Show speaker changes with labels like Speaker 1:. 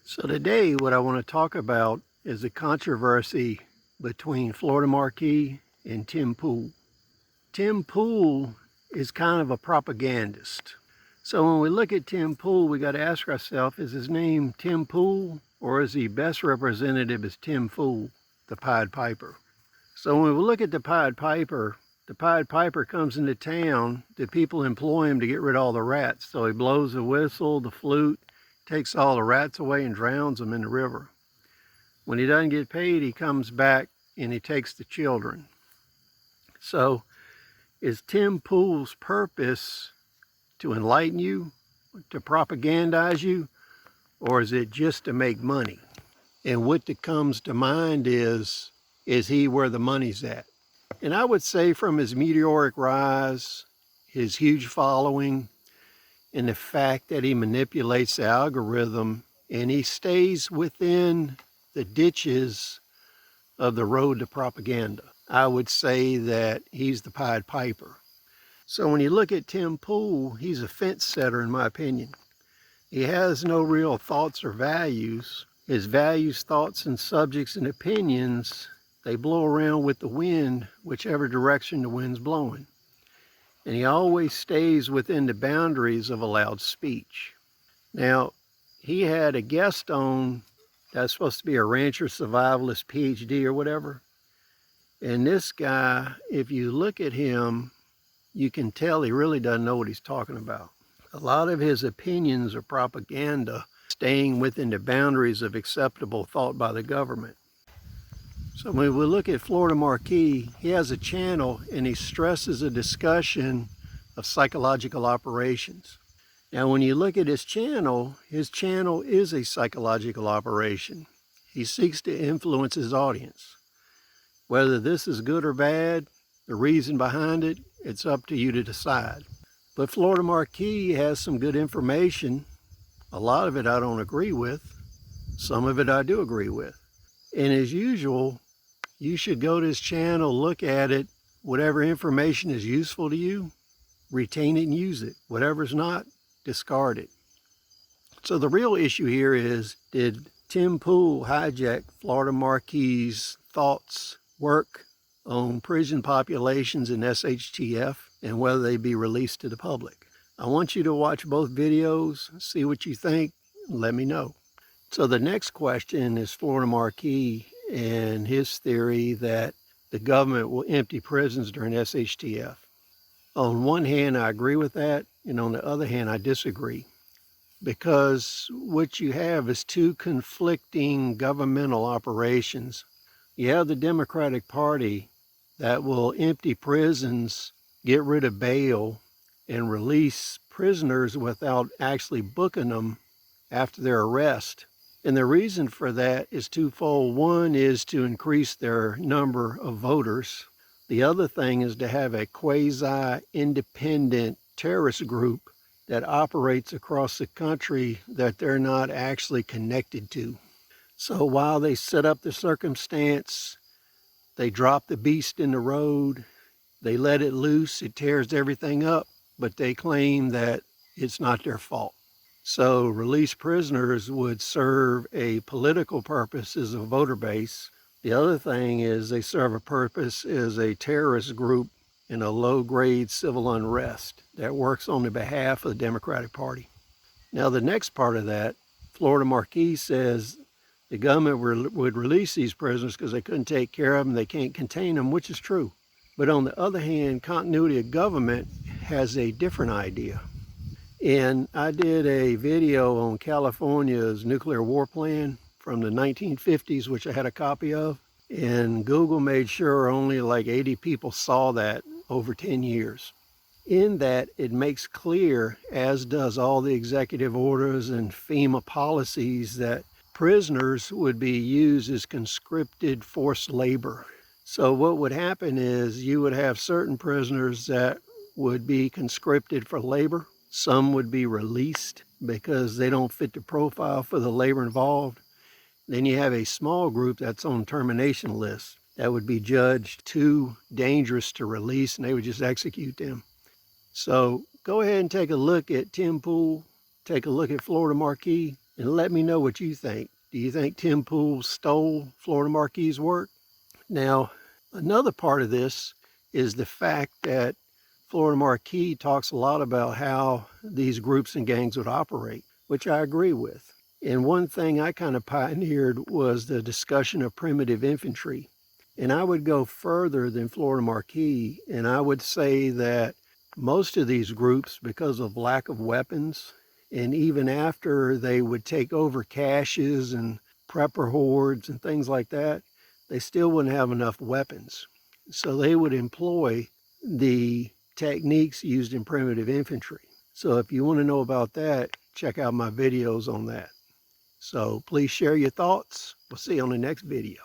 Speaker 1: So today what I want to talk about is the controversy between Florida Marquis and Tim Pool. Tim Pool is kind of a propagandist. So when we look at Tim Pool, we got to ask ourselves, is his name Tim Pool, or is he best representative as Tim Fool, the Pied Piper? So when we look at the Pied Piper comes into town, the people employ him to get rid of all the rats. So he blows the whistle, the flute, takes all the rats away and drowns them in the river. When he doesn't get paid, he comes back and he takes the children. So is Tim Pool's purpose to enlighten you, to propagandize you, or is it just to make money? And what that comes to mind is he where the money's at? And I would say from his meteoric rise, his huge following, and the fact that he manipulates the algorithm and he stays within the ditches of the road to propaganda, I would say that he's the Pied Piper. So when you look at Tim Pool, he's a fence setter in my opinion. He has no real thoughts or values. His values, thoughts, and subjects and opinions, they blow around with the wind, whichever direction the wind's blowing. And he always stays within the boundaries of allowed speech. Now, he had a guest on that's supposed to be a rancher survivalist PhD or whatever. And this guy, if you look at him, you can tell he really doesn't know what he's talking about. A lot of his opinions are propaganda, staying within the boundaries of acceptable thought by the government. So when we look at Florida Marquis, he has a channel and he stresses a discussion of psychological operations. Now when you look at his channel is a psychological operation. He seeks to influence his audience. Whether this is good or bad, the reason behind it, it's up to you to decide. But Florida Marquis has some good information. A lot of it I don't agree with. Some of it I do agree with. And as usual, you should go to his channel, look at it. Whatever information is useful to you, retain it and use it. Whatever's not, discard it. So the real issue here is, did Tim Pool hijack Florida Marquis' thoughts, work on prison populations in SHTF, and whether they be released to the public? I want you to watch both videos, see what you think, and let me know. So the next question is Florida Marquis and his theory that the government will empty prisons during SHTF. On one hand, I agree with that, and on the other hand, I disagree. Because what you have is two conflicting governmental operations. You have the Democratic Party that will empty prisons, get rid of bail, and release prisoners without actually booking them after their arrest. And the reason for that is twofold. One is to increase their number of voters. The other thing is to have a quasi-independent terrorist group that operates across the country that they're not actually connected to. So while they set up the circumstance, they drop the beast in the road, they let it loose, it tears everything up, but they claim that it's not their fault. So released prisoners would serve a political purpose as a voter base. The other thing is they serve a purpose as a terrorist group in a low-grade civil unrest that works on the behalf of the Democratic Party. Now the next part of that, Florida Marquis says the government would release these prisoners because they couldn't take care of them, they can't contain them, which is true. But on the other hand, continuity of government has a different idea. And I did a video on California's nuclear war plan from the 1950s, which I had a copy of. And Google made sure only like 80 people saw that over 10 years. In that, it makes clear, as does all the executive orders and FEMA policies, that prisoners would be used as conscripted forced labor. So what would happen is you would have certain prisoners that would be conscripted for labor. Some would be released because they don't fit the profile for the labor involved. Then you have a small group that's on termination lists that would be judged too dangerous to release, and they would just execute them. So go ahead and take a look at Tim Pool, take a look at Florida Marquis, and let me know what you think. Do you think Tim Pool stole Florida Marquis' work? Now, another part of this is the fact that Florida Marquis talks a lot about how these groups and gangs would operate, which I agree with. And one thing I kind of pioneered was the discussion of primitive infantry. And I would go further than Florida Marquis, and I would say that most of these groups, because of lack of weapons, and even after they would take over caches and prepper hordes and things like that, they still wouldn't have enough weapons. So they would employ the techniques used in primitive infantry. So if you want to know about that, check out my videos on that. So please share your thoughts. We'll see you on the next video.